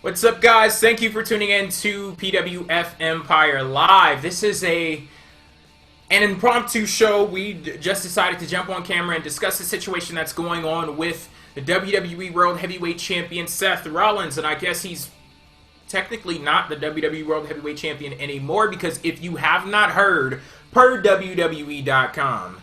What's up, guys? Thank you for tuning in to PWF Empire Live. This is an impromptu show. We just decided to jump on camera and discuss the situation that's going on with the WWE World Heavyweight Champion Seth Rollins, and I guess he's technically not the WWE World Heavyweight Champion anymore, because if you have not heard, per WWE.com,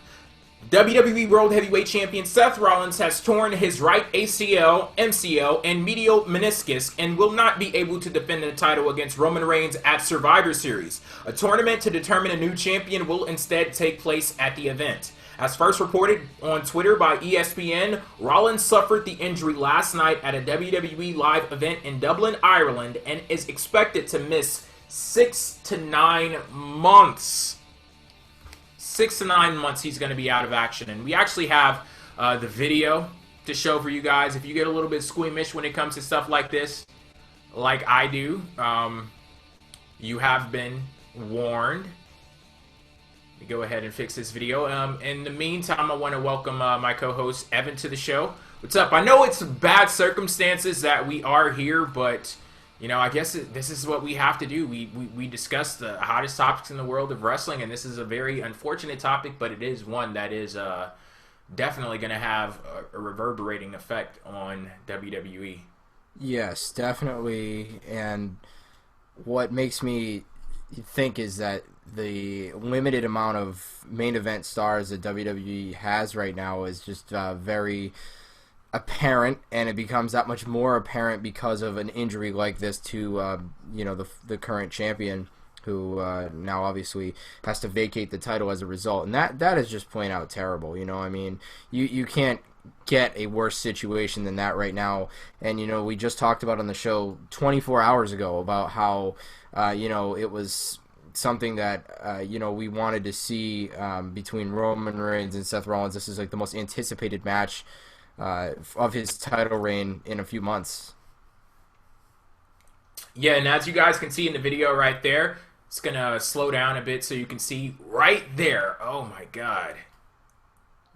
WWE World Heavyweight Champion Seth Rollins has torn his right ACL, MCL, and medial meniscus and will not be able to defend the title against Roman Reigns at Survivor Series. A tournament to determine a new champion will instead take place at the event. As first reported on Twitter by ESPN, Rollins suffered the injury last night at a WWE live event in Dublin, Ireland, and is expected to miss 6 to 9 months. 6 to 9 months he's going to be out of action. And we actually have the video to show for you guys. If you get a little bit squeamish when it comes to stuff like this, like I do, you have been warned. Let me go ahead and fix this video. In the meantime, I want to welcome my co-host Evan to the show. What's up? I know it's bad circumstances that we are here, but you know, I guess this is what we have to do. We discuss the hottest topics in the world of wrestling, and this is a very unfortunate topic, but it is one that is definitely going to have a reverberating effect on WWE. Yes, definitely. And what makes me think is that the limited amount of main event stars that WWE has right now is just very apparent, and it becomes that much more apparent because of an injury like this to the current champion, who now obviously has to vacate the title as a result, and that is just plain out terrible. I mean, you can't get a worse situation than that right now. And we just talked about on the show 24 hours ago about how it was something that we wanted to see between Roman Reigns and Seth Rollins. This is like the most anticipated match of his title reign in a few months. Yeah, and as you guys can see in the video right there, it's gonna slow down a bit so you can see right there. Oh my god.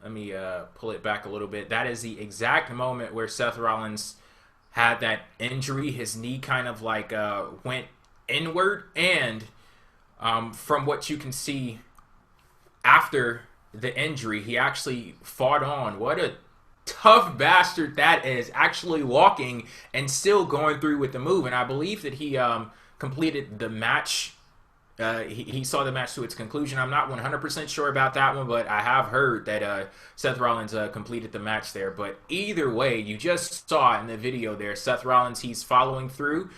Let me pull it back a little bit. That is the exact moment where Seth Rollins had that injury. His knee kind of like went inward, and from what you can see after the injury, he actually fought on. What a tough bastard that is, actually walking and still going through with the move. And I believe that he completed the match. He saw the match to its conclusion. I'm not 100% sure about that one, but I have heard that Seth Rollins completed the match there. But either way, you just saw in the video there, Seth Rollins, he's following through.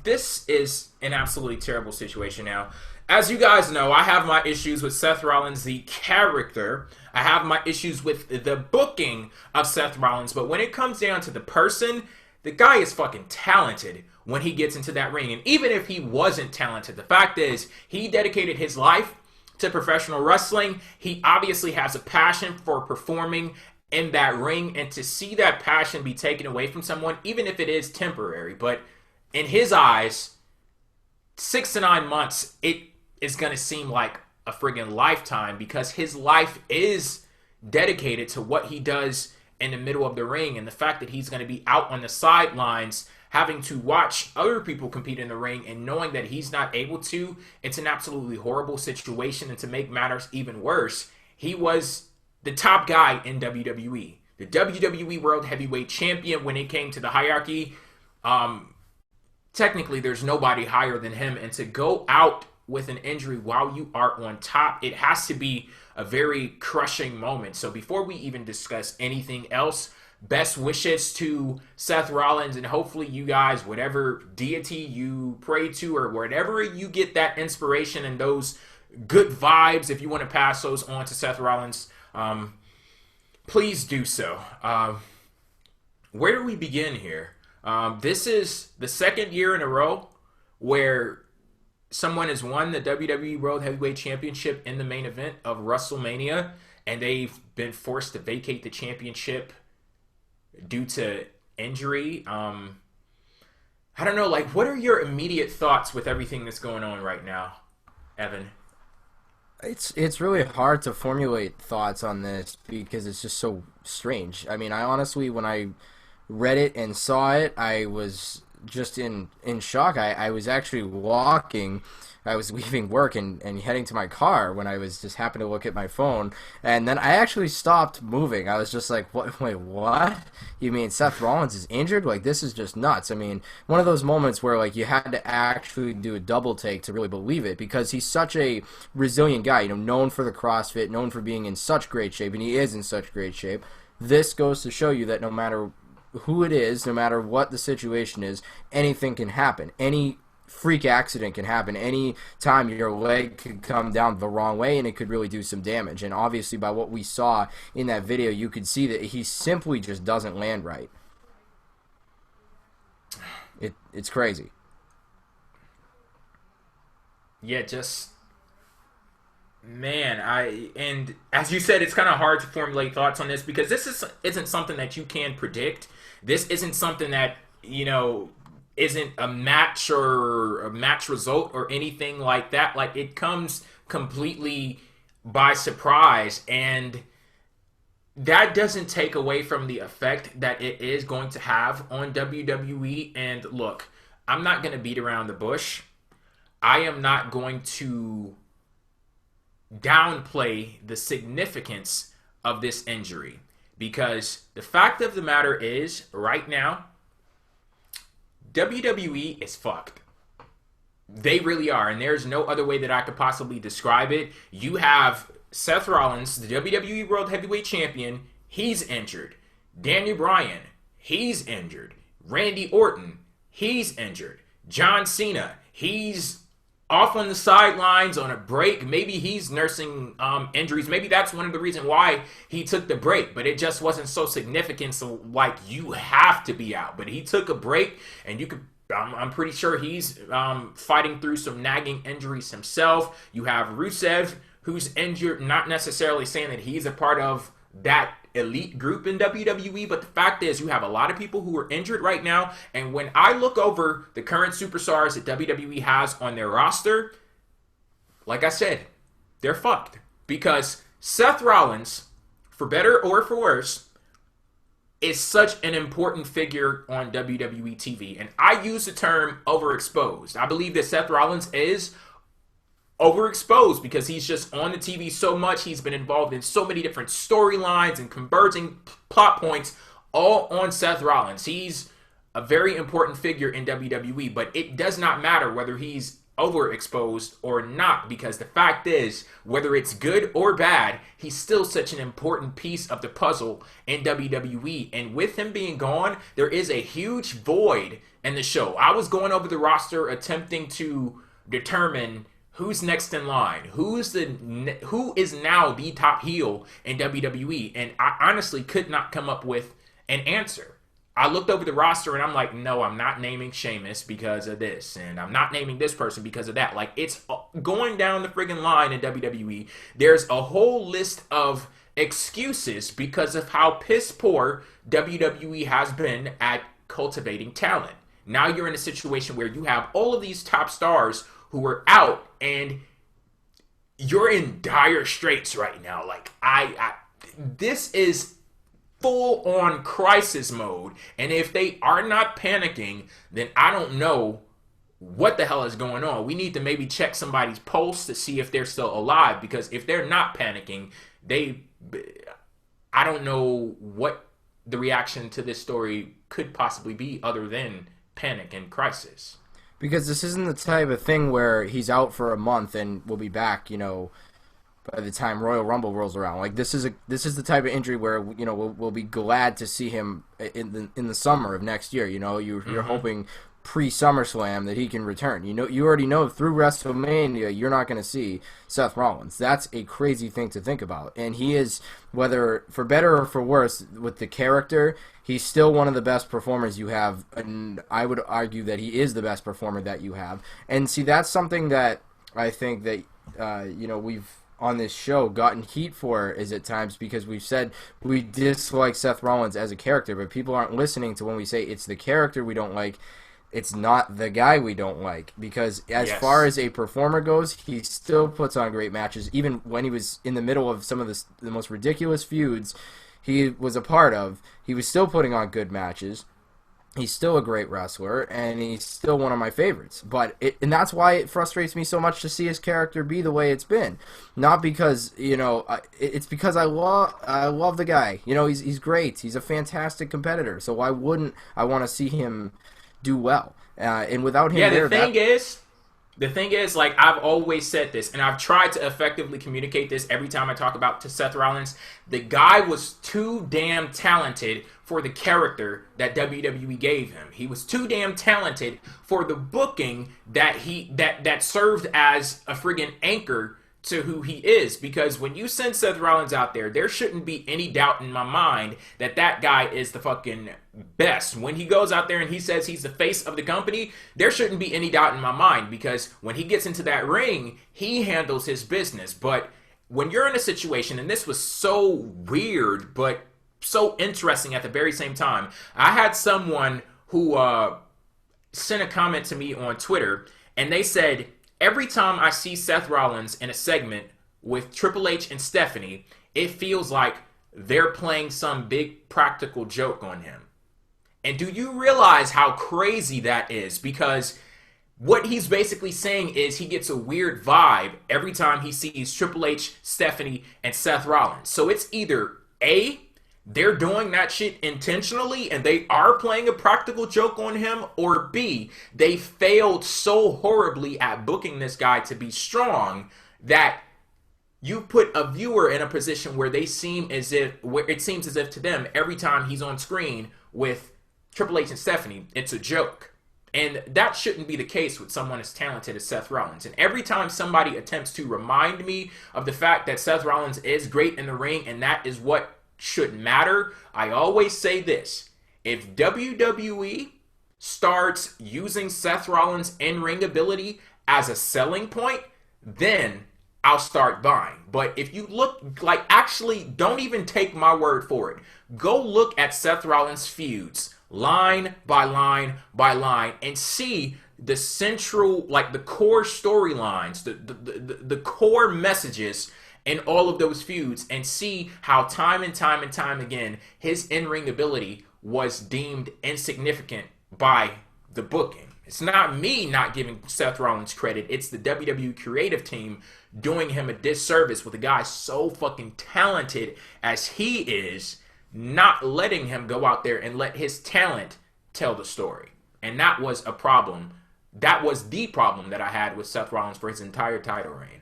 This is an absolutely terrible situation now. As you guys know, I have my issues with Seth Rollins, the character. I have my issues with the booking of Seth Rollins. But when it comes down to the person, the guy is fucking talented when he gets into that ring. And even if he wasn't talented, the fact is he dedicated his life to professional wrestling. He obviously has a passion for performing in that ring. And to see that passion be taken away from someone, even if it is temporary, but in his eyes, 6 to 9 months, it is going to seem like a friggin' lifetime, because his life is dedicated to what he does in the middle of the ring. And the fact that he's going to be out on the sidelines having to watch other people compete in the ring and knowing that he's not able to, it's an absolutely horrible situation. And to make matters even worse, he was the top guy in WWE, the WWE World Heavyweight Champion. When it came to the hierarchy, technically there's nobody higher than him, and to go out with an injury while you are on top, it has to be a very crushing moment. So before we even discuss anything else, best wishes to Seth Rollins, and hopefully you guys, whatever deity you pray to or wherever you get that inspiration and those good vibes, if you want to pass those on to Seth Rollins, please do so. Where do we begin here? This is the second year in a row where someone has won the WWE World Heavyweight Championship in the main event of WrestleMania, and they've been forced to vacate the championship due to injury. I don't know, like, what are your immediate thoughts with everything that's going on right now, Evan? It's really hard to formulate thoughts on this because it's just so strange. I mean, I honestly, when I read it and saw it, I was just in shock. I was actually walking. I was leaving work and heading to my car when I was just happened to look at my phone, and then I actually stopped moving. I was just like, "What? Wait, what? You mean Seth Rollins is injured? Like, this is just nuts." I mean, one of those moments where like you had to actually do a double take to really believe it, because he's such a resilient guy, known for the CrossFit, known for being in such great shape, and he is in such great shape. This goes to show you that no matter who it is, no matter what the situation is, anything can happen. Any freak accident can happen. Any time your leg could come down the wrong way and it could really do some damage. And obviously by what we saw in that video, you could see that he simply just doesn't land right. It's crazy. Yeah, just man, and as you said, it's kind of hard to formulate thoughts on this because isn't something that you can predict. This isn't something that, isn't a match or a match result or anything like that. Like, it comes completely by surprise, and that doesn't take away from the effect that it is going to have on WWE. And look, I'm not going to beat around the bush. I am not going to downplay the significance of this injury, because the fact of the matter is, right now, WWE is fucked. They really are, and there's no other way that I could possibly describe it. You have Seth Rollins, the WWE World Heavyweight Champion. He's injured. Daniel Bryan, he's injured. Randy Orton, he's injured. John Cena, he's off on the sidelines on a break. Maybe he's nursing injuries. Maybe that's one of the reasons why he took the break, but it just wasn't so significant. So, like, you have to be out. But he took a break, and you could. I'm pretty sure he's fighting through some nagging injuries himself. You have Rusev, who's injured. Not necessarily saying that he's a part of that elite group in WWE, but the fact is you have a lot of people who are injured right now. And when I look over the current superstars that WWE has on their roster, like I said, they're fucked, because Seth Rollins, for better or for worse, is such an important figure on WWE TV. And I use the term overexposed. I believe that Seth Rollins is overexposed because he's just on the TV so much. He's been involved in so many different storylines and converging plot points, all on Seth Rollins. He's a very important figure in WWE, but it does not matter whether he's overexposed or not, because the fact is, whether it's good or bad, he's still such an important piece of the puzzle in WWE. And with him being gone, there is a huge void in the show. I was going over the roster attempting to determine who's next in line, who is now the top heel in WWE, and I honestly could not come up with an answer. I looked over the roster and I'm like, no, I'm not naming Sheamus because of this, and I'm not naming this person because of that. Like, it's going down the friggin' line in WWE. There's a whole list of excuses because of how piss poor WWE has been at cultivating talent. Now you're in a situation where you have all of these top stars who are out, and you're in dire straits right now. Like, this is full-on crisis mode, and if they are not panicking, then I don't know what the hell is going on. We need to maybe check somebody's pulse to see if they're still alive, because if they're not panicking, I don't know what the reaction to this story could possibly be other than panic and crisis. Because this isn't the type of thing where he's out for a month and will be back, by the time Royal Rumble rolls around. Like, this is the type of injury where we'll be glad to see him in the summer of next year. You're hoping pre-SummerSlam that he can return. You already know through WrestleMania you're not going to see Seth Rollins. That's a crazy thing to think about. And he is, whether for better or for worse, with the character, he's still one of the best performers you have, and I would argue that he is the best performer that you have. And see, that's something that I think that we've on this show gotten heat for, is at times because we've said we dislike Seth Rollins as a character, but people aren't listening to when we say it's the character we don't like. It's not the guy we don't like, because as far as a performer goes, he still puts on great matches. Even when he was in the middle of some of the most ridiculous feuds, he was a part of, he was still putting on good matches. He's still a great wrestler, and he's still one of my favorites. And that's why it frustrates me so much to see his character be the way it's been. Not because, it's because I love the guy. He's great. He's a fantastic competitor. So why wouldn't I want to see him do well? And without him the thing is, like, I've always said this, and I've tried to effectively communicate this every time I talk about to Seth Rollins. The guy was too damn talented for the character that WWE gave him. He was too damn talented for the booking that served as a friggin' anchor to who he is. Because when you send Seth Rollins out there shouldn't be any doubt in my mind that guy is the fucking best. When he goes out there and he says he's the face of the company, there shouldn't be any doubt in my mind, because when he gets into that ring, he handles his business. But when you're in a situation, and this was so weird but so interesting at the very same time, I had someone who sent a comment to me on Twitter, and they said, every time I see Seth Rollins in a segment with Triple H and Stephanie, it feels like they're playing some big practical joke on him. And do you realize how crazy that is? Because what he's basically saying is he gets a weird vibe every time he sees Triple H, Stephanie, and Seth Rollins. So it's either A, they're doing that shit intentionally and they are playing a practical joke on him, or B, they failed so horribly at booking this guy to be strong that you put a viewer in a position where it seems as if to them every time he's on screen with Triple H and Stephanie, it's a joke. And that shouldn't be the case with someone as talented as Seth Rollins. And every time somebody attempts to remind me of the fact that Seth Rollins is great in the ring and that is what should matter, I always say this: if WWE starts using Seth Rollins' in-ring ability as a selling point, then I'll start buying. But if you look, actually, don't even take my word for it. Go look at Seth Rollins' feuds, line by line by line, and see the central, the core storylines, the core messages in all of those feuds, and see how time and time and time again his in-ring ability was deemed insignificant by the booking. It's not me not giving Seth Rollins credit. It's the WWE creative team doing him a disservice with a guy so fucking talented as he is, not letting him go out there and let his talent tell the story. And that was a problem. That was the problem that I had with Seth Rollins for his entire title reign.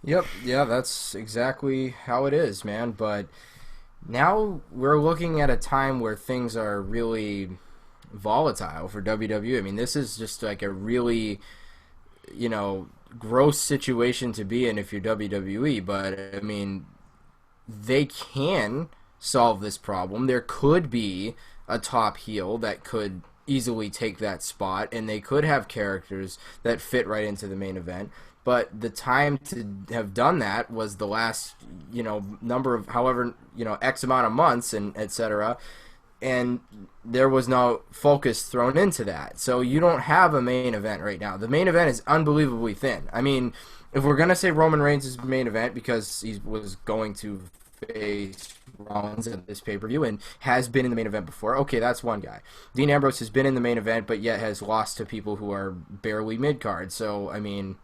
Yep, yeah, that's exactly how it is, man. But now we're looking at a time where things are really volatile for WWE. I mean, this is just like a really, gross situation to be in if you're WWE. But, I mean, they can solve this problem. There could be a top heel that could easily take that spot, and they could have characters that fit right into the main event. But the time to have done that was the last, number of X amount of months and et cetera. And there was no focus thrown into that. So you don't have a main event right now. The main event is unbelievably thin. I mean, if we're going to say Roman Reigns is main event because he was going to face Rollins at this pay-per-view and has been in the main event before, okay, that's one guy. Dean Ambrose has been in the main event but yet has lost to people who are barely mid-card. So, I mean,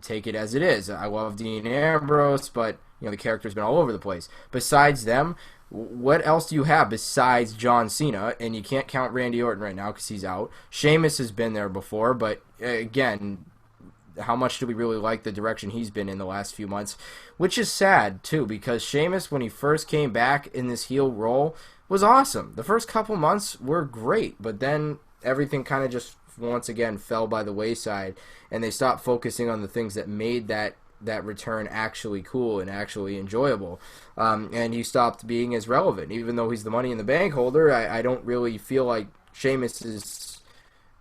take it as it is. I love Dean Ambrose, but the character's been all over the place. Besides them, what else do you have besides John Cena? And you can't count Randy Orton right now because he's out. Sheamus has been there before, but again, how much do we really like the direction he's been in the last few months? Which is sad, too, because Sheamus, when he first came back in this heel role, was awesome. The first couple months were great, but then everything kind of just once again fell by the wayside, and they stopped focusing on the things that made that return actually cool and actually enjoyable. And he stopped being as relevant. Even though he's the Money in the Bank holder, I don't really feel like Sheamus is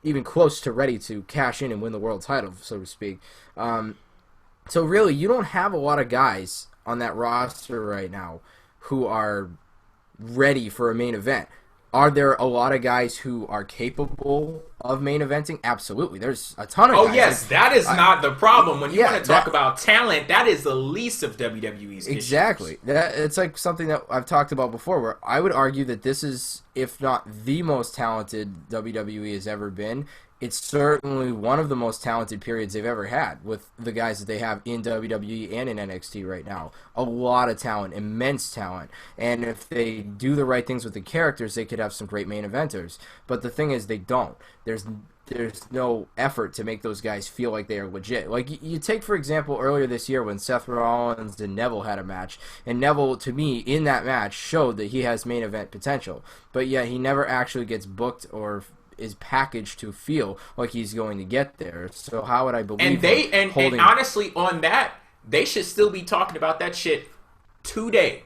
even close to ready to cash in and win the world title, so to speak. So really, you don't have a lot of guys on that roster right now who are ready for a main event. Are there a lot of guys who are capable of main eventing? Absolutely. There's a ton of guys. Oh, yes, that is not the problem. When you yeah, want to talk about talent, that is the least of WWE's exactly. issues. It's like something that I've talked about before, where I would argue that this is, if not the most talented WWE has ever been, it's certainly one of the most talented periods they've ever had with the guys that they have in WWE and in NXT right now. A lot of talent, immense talent. And if they do the right things with the characters, they could have some great main eventers. But the thing is, they don't. There's no effort to make those guys feel like they are legit. Like, you take, for example, earlier this year when Seth Rollins and Neville had a match, and Neville, to me, in that match, showed that he has main event potential. But yet he never actually gets booked or is packaged to feel like he's going to get there. So how would I believe? And honestly, on that, they should still be talking about that shit today.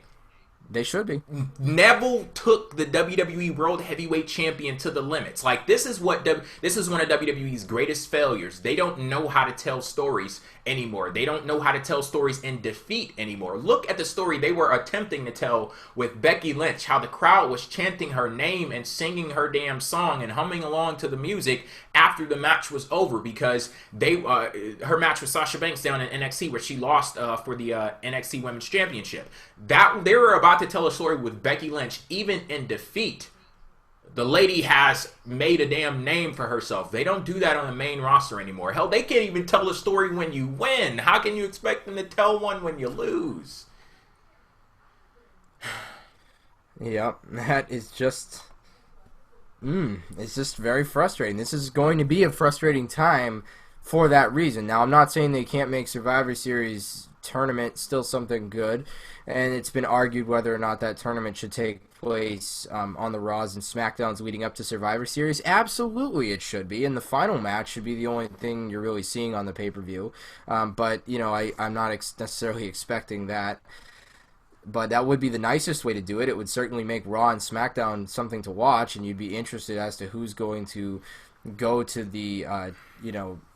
They should be. Neville took the WWE World Heavyweight Champion to the limits. Like, this is one of WWE's greatest failures. They don't know how to tell stories anymore. They don't know how to tell stories in defeat anymore. Look at the story they were attempting to tell with Becky Lynch, how the crowd was chanting her name and singing her damn song and humming along to the music after the match was over, because her match with Sasha Banks down in NXT, where she lost for the NXT Women's Championship. That they were about to tell a story with Becky Lynch. Even in defeat, the lady has made a damn name for herself. They don't do that on the main roster anymore. Hell, they can't even tell a story when you win. How can you expect them to tell one when you lose? Yep, that is just... it's just very frustrating. This is going to be a frustrating time for that reason. Now, I'm not saying they can't make Survivor Series tournament still something good, and it's been argued whether or not that tournament should take place on the Raws and SmackDowns leading up to Survivor Series. Absolutely it should be, and the final match should be the only thing you're really seeing on the pay-per-view. But, you know, I'm not necessarily expecting that. But that would be the nicest way to do it. It would certainly make Raw and SmackDown something to watch, and you'd be interested as to who's going to go to the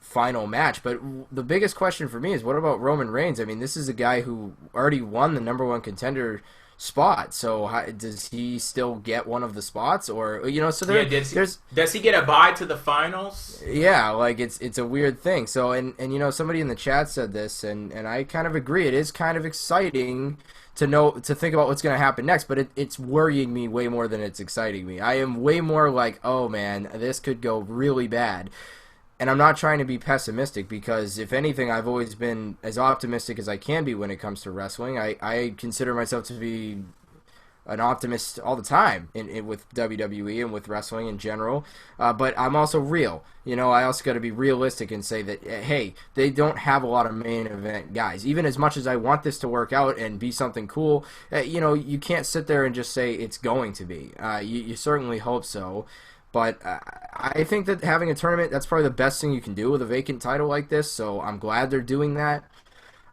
final match. But the biggest question for me is, what about Roman Reigns? I mean, this is a guy who already won the number one contender spot. So does he still get one of the spots, or So does he get a bye to the finals? Yeah, like it's a weird thing. So and somebody in the chat said this, and I kind of agree. It is kind of exciting to think about what's going to happen next, but it's worrying me way more than it's exciting me. I am way more like, oh man, this could go really bad. And I'm not trying to be pessimistic, because if anything, I've always been as optimistic as I can be when it comes to wrestling. I consider myself to be an optimist all the time with WWE and with wrestling in general, but I'm also real. I also got to be realistic and say that, hey, they don't have a lot of main event guys. Even as much as I want this to work out and be something cool, you can't sit there and just say it's going to be. You certainly hope so. But I think that having a tournament, that's probably the best thing you can do with a vacant title like this, so I'm glad they're doing that.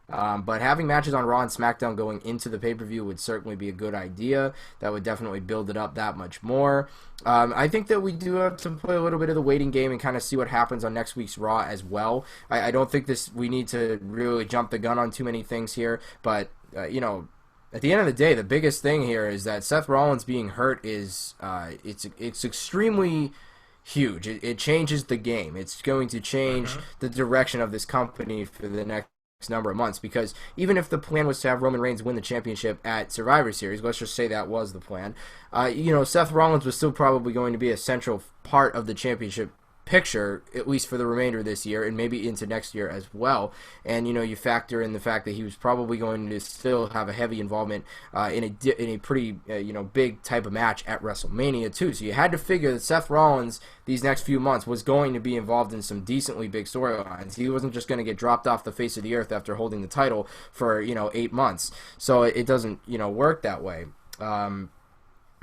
But having matches on Raw and SmackDown going into the pay-per-view would certainly be a good idea. That would definitely build it up that much more. I think that we do have to play a little bit of the waiting game and kind of see what happens on next week's Raw as well. I don't think we need to really jump the gun on too many things here, but, at the end of the day, the biggest thing here is that Seth Rollins being hurt is it's extremely huge. It changes the game. It's going to change the direction of this company for the next number of months, because even if the plan was to have Roman Reigns win the championship at Survivor Series, let's just say that was the plan, Seth Rollins was still probably going to be a central part of the championship picture, at least for the remainder of this year and maybe into next year as well. And you factor in the fact that he was probably going to still have a heavy involvement in a pretty big type of match at WrestleMania too. So you had to figure that Seth Rollins these next few months was going to be involved in some decently big storylines. He wasn't just going to get dropped off the face of the earth after holding the title for 8 months. So it doesn't work that way.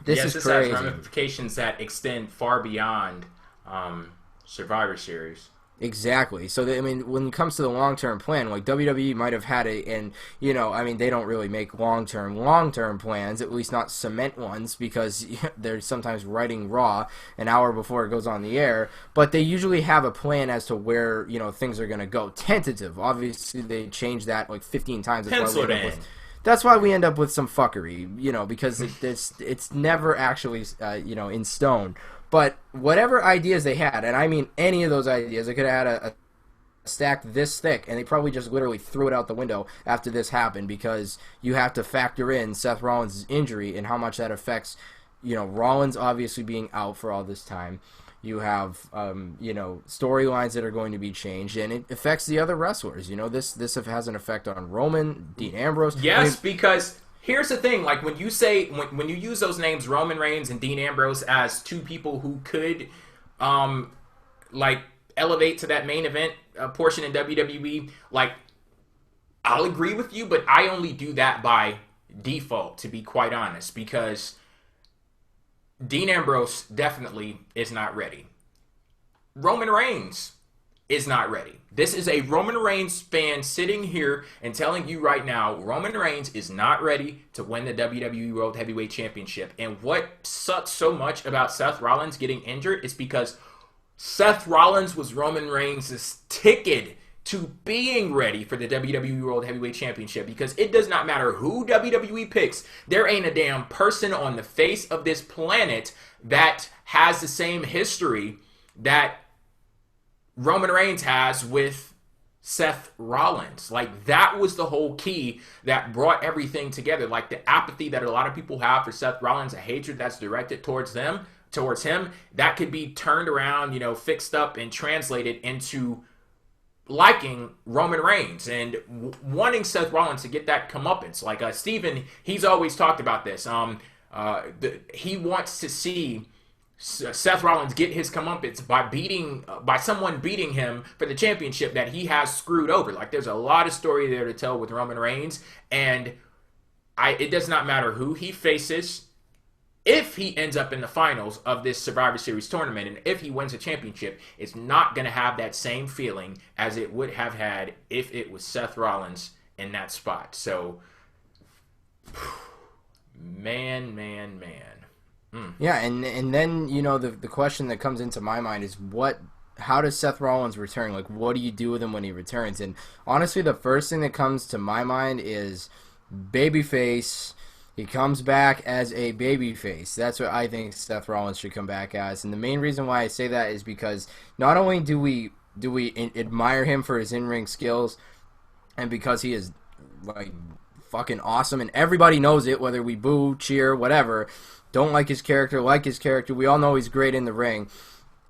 This is crazy. Has ramifications that extend far beyond Survivor Series. Exactly. So, when it comes to the long-term plan, like WWE might have had it, and, they don't really make long-term plans, at least not cement ones, because they're sometimes writing Raw an hour before it goes on the air, but they usually have a plan as to where, things are going to go. Tentative. Obviously, they change that like 15 times. Penciled in. That's why we end up with some fuckery, because it's never actually, in stone. But whatever ideas they had, and I mean any of those ideas, they could have had a stack this thick, and they probably just literally threw it out the window after this happened, because you have to factor in Seth Rollins' injury and how much that affects, Rollins obviously being out for all this time. You have, storylines that are going to be changed, and it affects the other wrestlers. This has an effect on Roman, Dean Ambrose. Yes, because here's the thing: like when you say when you use those names, Roman Reigns and Dean Ambrose, as two people who could, elevate to that main event portion in WWE, like I'll agree with you, but I only do that by default, to be quite honest, because Dean Ambrose definitely is not ready. Roman Reigns is not ready. This is a Roman Reigns fan sitting here and telling you right now, Roman Reigns is not ready to win the WWE World Heavyweight Championship. And what sucks so much about Seth Rollins getting injured is because Seth Rollins was Roman Reigns' ticket to being ready for the WWE World Heavyweight Championship, because it does not matter who WWE picks. There ain't a damn person on the face of this planet that has the same history that Roman Reigns has with Seth Rollins. Like, that was the whole key that brought everything together. Like, the apathy that a lot of people have for Seth Rollins, a hatred that's directed towards him, that could be turned around, fixed up and translated into liking Roman Reigns and wanting Seth Rollins to get that comeuppance. Like Steven, he's always talked about this. He wants to see Seth Rollins get his comeuppance by someone beating him for the championship that he has screwed over. Like, there's a lot of story there to tell with Roman Reigns, and it does not matter who he faces. If he ends up in the finals of this Survivor Series tournament, and if he wins a championship, it's not going to have that same feeling as it would have had if it was Seth Rollins in that spot. So, man. Yeah, and then, the question that comes into my mind is how does Seth Rollins return? Like, what do you do with him when he returns? And honestly, the first thing that comes to my mind is babyface. He comes back as a babyface. That's what I think Seth Rollins should come back as. And the main reason why I say that is because not only do we admire him for his in-ring skills, and because he is like fucking awesome, and everybody knows it, whether we boo, cheer, whatever, don't like his character, we all know he's great in the ring.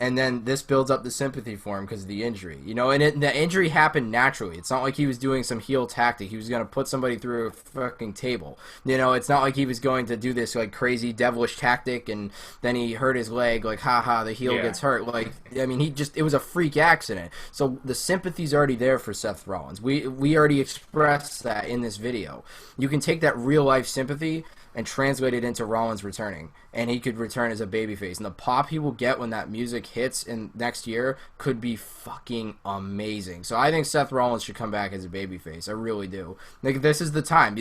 And then this builds up the sympathy for him because of the injury. And the injury happened naturally. It's not like he was doing some heel tactic. He was going to put somebody through a fucking table. It's not like he was going to do this like crazy devilish tactic and then he hurt his leg, like, haha, the heel gets hurt. Like, I mean, it was a freak accident. So the sympathy's already there for Seth Rollins. We already expressed that in this video. You can take that real life sympathy and translate it into Rollins returning, and he could return as a babyface. And the pop he will get when that music hits in next year could be fucking amazing. So I think Seth Rollins should come back as a babyface. I really do. Like, this is the time.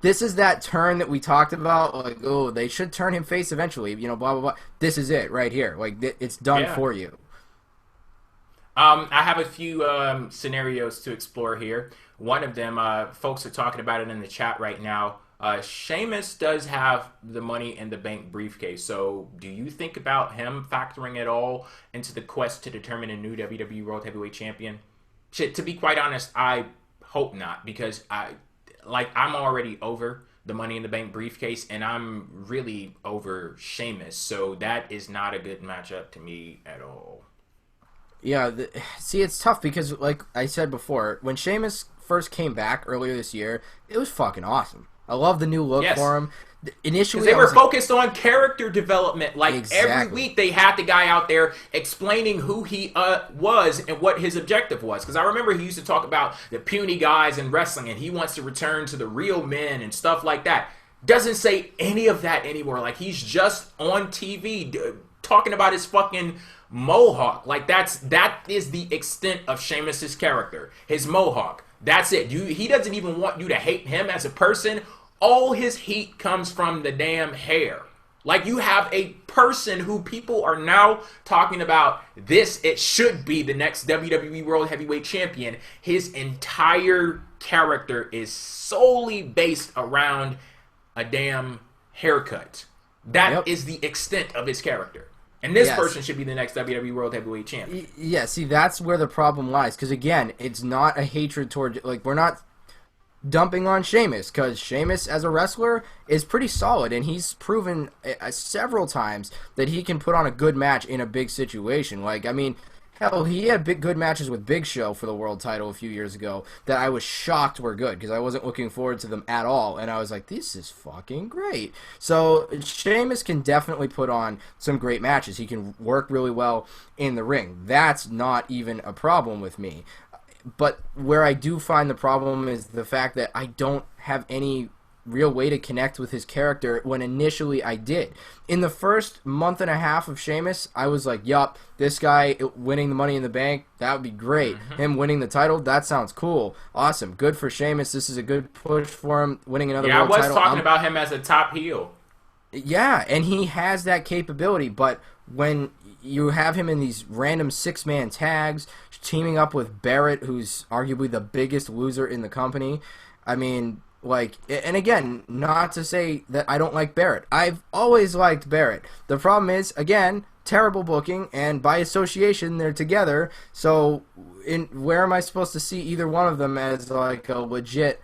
This is that turn that we talked about. Like, oh, they should turn him face eventually. Blah blah blah. This is it right here. Like, it's done for you. I have a few scenarios to explore here. One of them, folks are talking about it in the chat right now. Sheamus does have the Money in the Bank briefcase, so do you think about him factoring at all into the quest to determine a new WWE World Heavyweight Champion? Shit, to be quite honest, I hope not, because I'm already over the Money in the Bank briefcase, and I'm really over Sheamus, so that is not a good matchup to me at all. Yeah, see, it's tough because, like I said before, when Sheamus first came back earlier this year, it was fucking awesome. I love the new look for him. Initially, they were focused on character development. Like, every week they had the guy out there explaining who he was and what his objective was. Because I remember he used to talk about the puny guys in wrestling, and he wants to return to the real men and stuff like that. Doesn't say any of that anymore. Like, he's just on TV talking about his fucking mohawk. Like, that is the extent of Sheamus's character. His mohawk. That's it. He doesn't even want you to hate him as a person. All his heat comes from the damn hair. Like, you have a person who people are now talking about it should be the next WWE World Heavyweight Champion. His entire character is solely based around a damn haircut. That is the extent of his character. And this person should be the next WWE World Heavyweight Champion. Yeah, see, that's where the problem lies. Because, again, it's not a hatred toward... Like, we're not dumping on Sheamus, because Sheamus, as a wrestler, is pretty solid. And he's proven several times that he can put on a good match in a big situation. Like, I mean... Hell, he had good matches with Big Show for the world title a few years ago that I was shocked were good because I wasn't looking forward to them at all. And I was like, this is fucking great. So Sheamus can definitely put on some great matches. He can work really well in the ring. That's not even a problem with me. But where I do find the problem is the fact that I don't have any real way to connect with his character when initially I did. In the first month and a half of Sheamus, I was like, yup, this guy winning the Money in the Bank, that would be great. Him winning the title, that sounds cool. Awesome. Good for Sheamus. This is a good push for him, winning another world title. Yeah, I was talking about him as a top heel. Yeah, and he has that capability, but when you have him in these random six-man tags, teaming up with Barrett, who's arguably the biggest loser in the company, I mean... Like, and again, not to say that I don't like Barrett. I've always liked Barrett. The problem is, again, terrible booking, and by association, they're together. So, where am I supposed to see either one of them as, like, a legit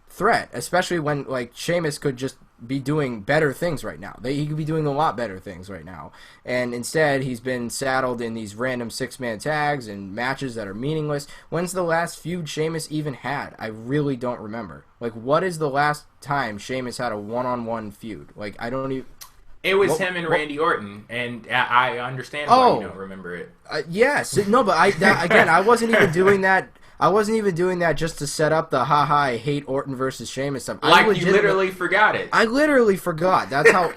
threat? Especially when, like, Sheamus could just be doing better things right now. He could be doing a lot better things right now. And instead, he's been saddled in these random six-man tags and matches that are meaningless. When's the last feud Sheamus even had? I really don't remember. Like, what is the last time Sheamus had a one-on-one feud? Like, I don't even... It was him and Randy Orton, and I understand why you don't remember it. Yes. No, but again, I wasn't even doing that... I wasn't even doing that just to set up the haha I hate Orton versus Sheamus stuff. Like you literally forgot it. I literally forgot. That's how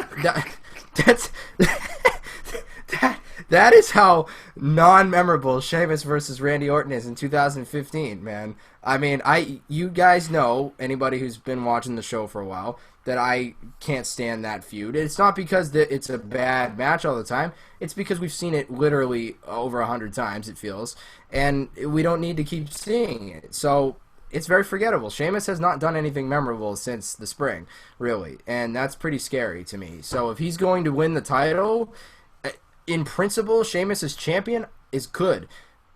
that is how non-memorable Sheamus versus Randy Orton is in 2015, man. I mean, you guys know, anybody who's been watching the show for a while, that I can't stand that feud. It's not because it's a bad match all the time. It's because we've seen it literally over 100 times, it feels, and we don't need to keep seeing it. So it's very forgettable. Sheamus has not done anything memorable since the spring, really, and that's pretty scary to me. So if he's going to win the title, in principle, Sheamus as champion is good.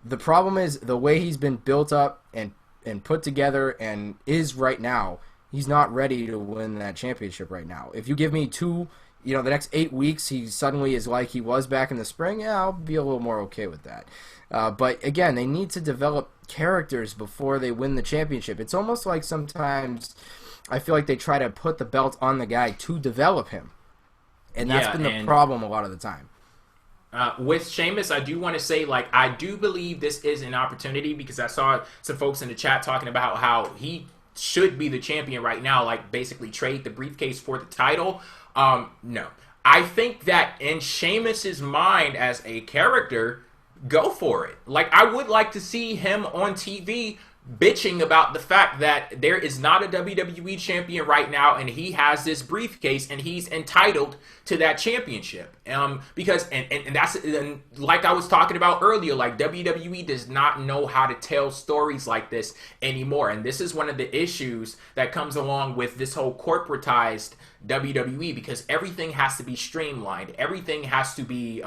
The problem is the way he's been built up and put together and is right now. He's not ready to win that championship right now. If you give me the next 8 weeks, he suddenly is like he was back in the spring, yeah, I'll be a little more okay with that. But again, they need to develop characters before they win the championship. It's almost like sometimes I feel like they try to put the belt on the guy to develop him. And that's been the problem a lot of the time. With Sheamus, I do want to say, I do believe this is an opportunity because I saw some folks in the chat talking about how he should be the champion right now, basically trade the briefcase for the title. No. I think that in Sheamus's mind as a character, go for it. I would like to see him on TV bitching about the fact that there is not a WWE champion right now and he has this briefcase and he's entitled to that championship. Because that's like I was talking about earlier, WWE does not know how to tell stories like this anymore. And this is one of the issues that comes along with this whole corporatized WWE, because everything has to be streamlined. Everything has to be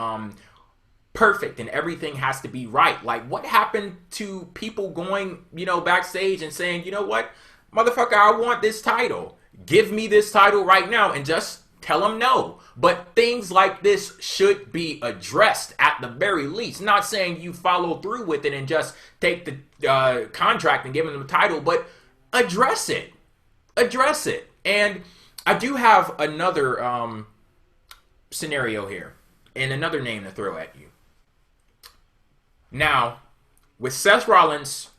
perfect and everything has to be right. What happened to people going, backstage and saying, you know what, motherfucker, I want this title. Give me this title right now, and just tell them no. But things like this should be addressed at the very least. Not saying you follow through with it and just take the contract and give them the title, but address it. Address it. And I do have another scenario here and another name to throw at you. Now, with Seth Rollins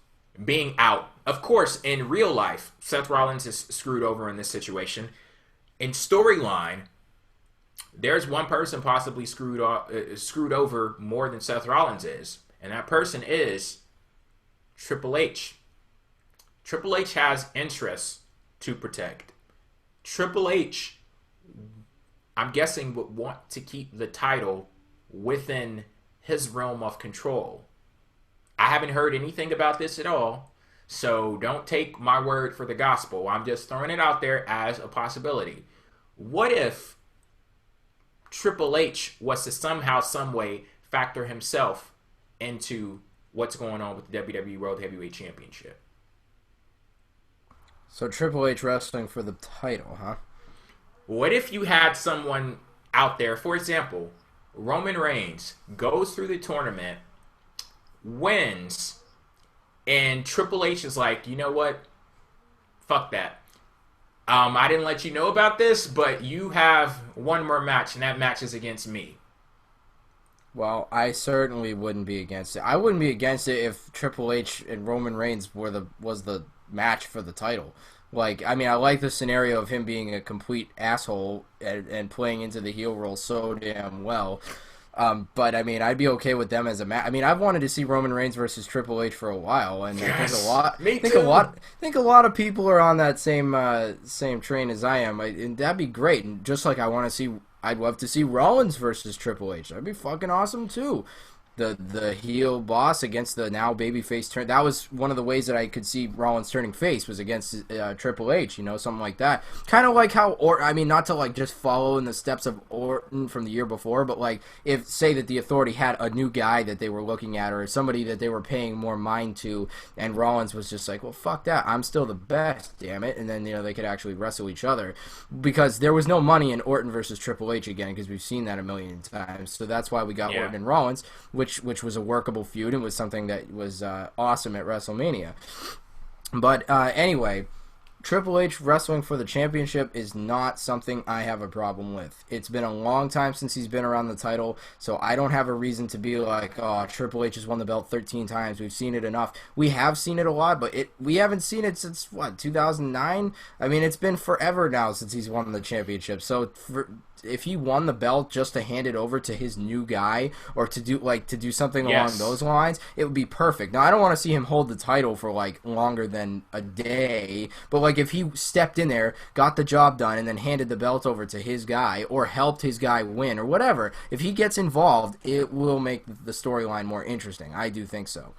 being out, of course, in real life, Seth Rollins is screwed over in this situation. In storyline, there's one person possibly screwed over more than Seth Rollins is, and that person is Triple H. Triple H has interests to protect. Triple H, I'm guessing, would want to keep the title within his realm of control. I haven't heard anything about this at all, So don't take my word for the gospel. I'm just throwing it out there as a possibility. What if Triple H was to somehow, some way factor himself into what's going on with the WWE World Heavyweight Championship? So Triple H wrestling for the title, huh? What if you had someone out there, for example, Roman Reigns goes through the tournament, wins, and Triple H is like, you know what? Fuck that. I didn't let you know about this, but you have one more match, and that match is against me. Well, I certainly wouldn't be against it. I wouldn't be against it if Triple H and Roman Reigns was the match for the title. Like, I mean, I like the scenario of him being a complete asshole and playing into the heel role so damn well. But I mean, I'd be okay with them as a match. I mean, I've wanted to see Roman Reigns versus Triple H for a while, and yes, I think a lot of people are on that same train as I am, and that'd be great. And just like I'd love to see Rollins versus Triple H. That'd be fucking awesome too. The heel boss against the now babyface turn. That was one of the ways that I could see Rollins turning face was against Triple H, something like that. Kind of like how, not to like just follow in the steps of Orton from the year before, but like if say that the Authority had a new guy that they were looking at or somebody that they were paying more mind to, and Rollins was just like, well, fuck that, I'm still the best, damn it, and then they could actually wrestle each other because there was no money in Orton versus Triple H again because we've seen that a million times. So that's why we got Orton and Rollins, which was a workable feud and was something that was awesome at WrestleMania. But anyway, Triple H wrestling for the championship is not something I have a problem with. It's been a long time since he's been around the title, so I don't have a reason to be like, oh, Triple H has won the belt 13 times. We've seen it enough. We have seen it a lot, but we haven't seen it since, 2009? I mean, it's been forever now since he's won the championship. So if he won the belt just to hand it over to his new guy or to do something along those lines, it would be perfect. Now, I don't want to see him hold the title for longer than a day, but if he stepped in there, got the job done, and then handed the belt over to his guy or helped his guy win or whatever, if he gets involved, it will make the storyline more interesting. I do think so.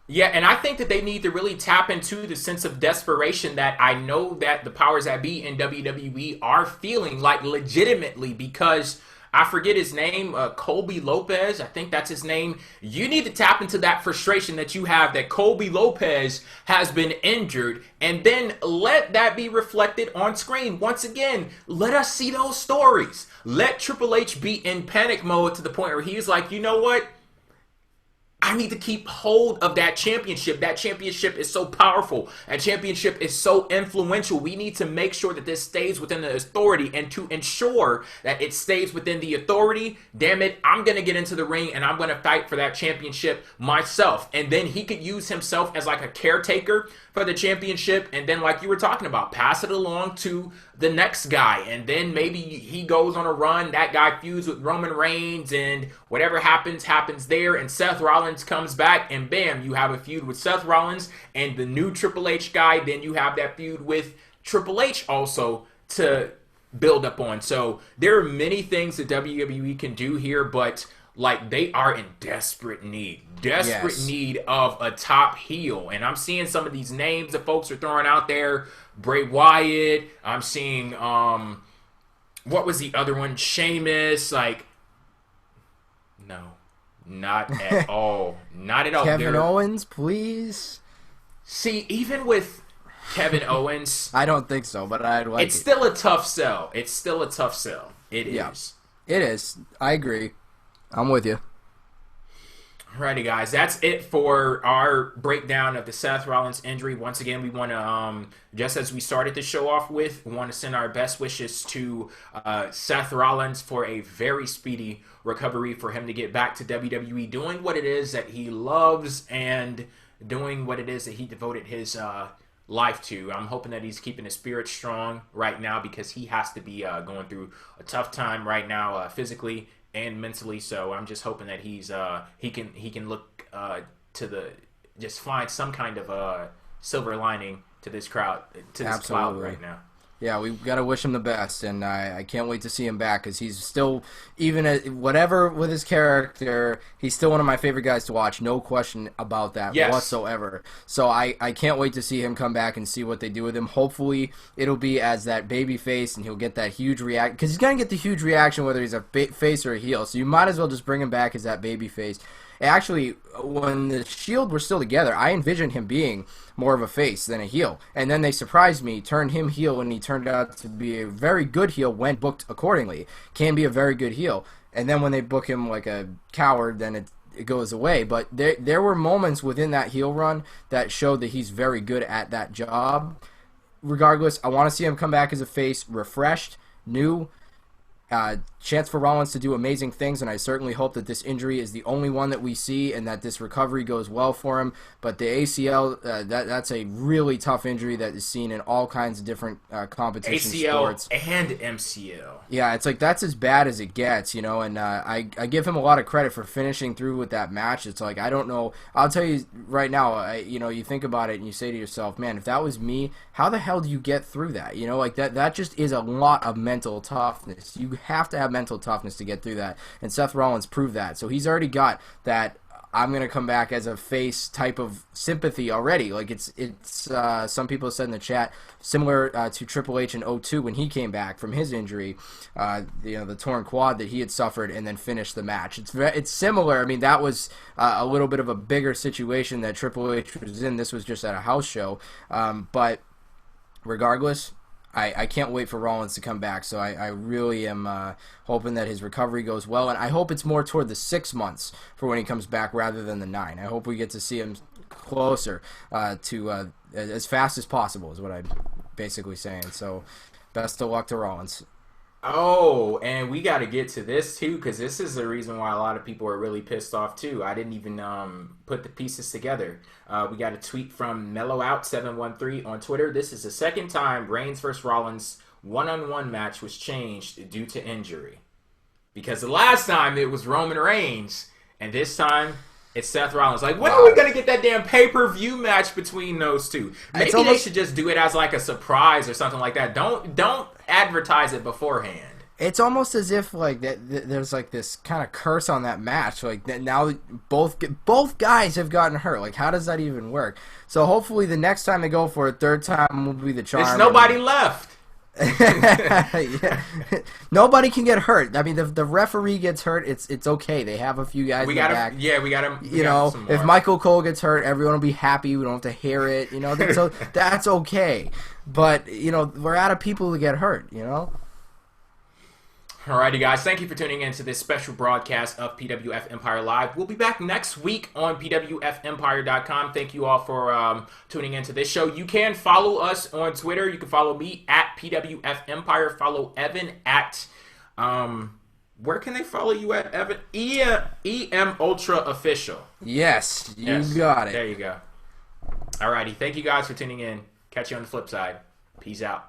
Yeah, and I think that they need to really tap into the sense of desperation that I know that the powers that be in WWE are feeling legitimately, because I forget his name, Colby Lopez, I think that's his name. You need to tap into that frustration that you have that Colby Lopez has been injured, and then let that be reflected on screen. Once again, let us see those stories. Let Triple H be in panic mode to the point where he's like, you know what? I need to keep hold of that championship. That championship is so powerful. That championship is so influential. We need to make sure that this stays within the Authority, and to ensure that it stays within the Authority, damn it, I'm going to get into the ring and I'm going to fight for that championship myself. And then he could use himself as like a caretaker for the championship, and then like you were talking about, pass it along to the next guy, and then maybe he goes on a run, that guy feuds with Roman Reigns, and whatever happens there, and Seth Rollins comes back, and bam, you have a feud with Seth Rollins and the new Triple H guy. Then you have that feud with Triple H also to build up on. So there are many things that WWE can do here, but they are in desperate need of a top heel. And I'm seeing some of these names that folks are throwing out there. Bray Wyatt. I'm seeing, what was the other one? Sheamus. No, not at all. Not at all. Kevin Owens, please. See, even with Kevin Owens, I don't think so, but I'd like it's still a tough sell. It is. It is. I agree. I'm with you. Alrighty, guys. That's it for our breakdown of the Seth Rollins injury. Once again, we want to, just as we started the show off with, we want to send our best wishes to Seth Rollins for a very speedy recovery, for him to get back to WWE, doing what it is that he loves and doing what it is that he devoted his life to. I'm hoping that he's keeping his spirit strong right now, because he has to be going through a tough time right now, physically and mentally. So I'm just hoping that he's he can look just find some kind of silver lining to this cloud right now. Yeah, we got to wish him the best, and I can't wait to see him back because he's still, even whatever with his character, he's still one of my favorite guys to watch. No question about that whatsoever. So I can't wait to see him come back and see what they do with him. Hopefully, it'll be as that baby face, and he'll get that huge reaction because he's gonna get the huge reaction whether he's a face or a heel. So you might as well just bring him back as that baby face. Actually, when the Shield were still together, I envisioned him being more of a face than a heel. And then they surprised me, turned him heel, and he turned out to be a very good heel when booked accordingly. Can be a very good heel. And then when they book him like a coward, then it goes away. But there were moments within that heel run that showed that he's very good at that job. Regardless, I want to see him come back as a face, refreshed, new. Chance for Rollins to do amazing things, and I certainly hope that this injury is the only one that we see and that this recovery goes well for him. But the ACL, that's a really tough injury that is seen in all kinds of different competition sports. ACL and MCL. Yeah, it's like that's as bad as it gets, you know, and I give him a lot of credit for finishing through with that match. It's like, I don't know, I'll tell you right now, you know, you think about it and you say to yourself, man, if that was me, how the hell do you get through that? You know, like that just is a lot of mental toughness. You have to have mental toughness to get through that, and Seth Rollins proved that. So he's already got that I'm going to come back as a face type of sympathy already. Like it's some people said in the chat, similar to Triple H in 2002 when he came back from his injury, you know, the torn quad that he had suffered and then finished the match. It's similar. I mean, that was a little bit of a bigger situation that Triple H was in. This was just at a house show. But regardless, I can't wait for Rollins to come back, so I really am hoping that his recovery goes well, and I hope it's more toward the 6 months for when he comes back rather than the 9. I hope we get to see him closer to as fast as possible is what I'm basically saying. So best of luck to Rollins. Oh, and we got to get to this too, because this is the reason why a lot of people are really pissed off too. I didn't even put the pieces together. We got a tweet from MellowOut713 on Twitter. This is the second time Reigns vs. Rollins one-on-one match was changed due to injury. Because the last time it was Roman Reigns, and this time it's Seth Rollins. Like, when are we going to get that damn pay-per-view match between those two? Maybe they should just do it as like a surprise or something like that. Don't advertise it beforehand. It's almost as if like there's like this kind of curse on that match. Like now both guys have gotten hurt. Like, how does that even work? So hopefully the next time they go for a third time will be the charm. There's nobody left. Yeah. Nobody can get hurt. I mean, the referee gets hurt, it's okay. They have a few guys in the back. Yeah, we got him. You know, if Michael Cole gets hurt, everyone will be happy. We don't have to hear it. You know, that's okay. But you know, we're out of people to get hurt. You know. Alrighty, guys. Thank you for tuning in to this special broadcast of PWF Empire Live. We'll be back next week on PWFempire.com. Thank you all for tuning into this show. You can follow us on Twitter. You can follow me at PWF Empire. Follow Evan at where can they follow you at, Evan? EM Ultra Official. Yes, you got it. There you go. Alrighty. Thank you guys for tuning in. Catch you on the flip side. Peace out.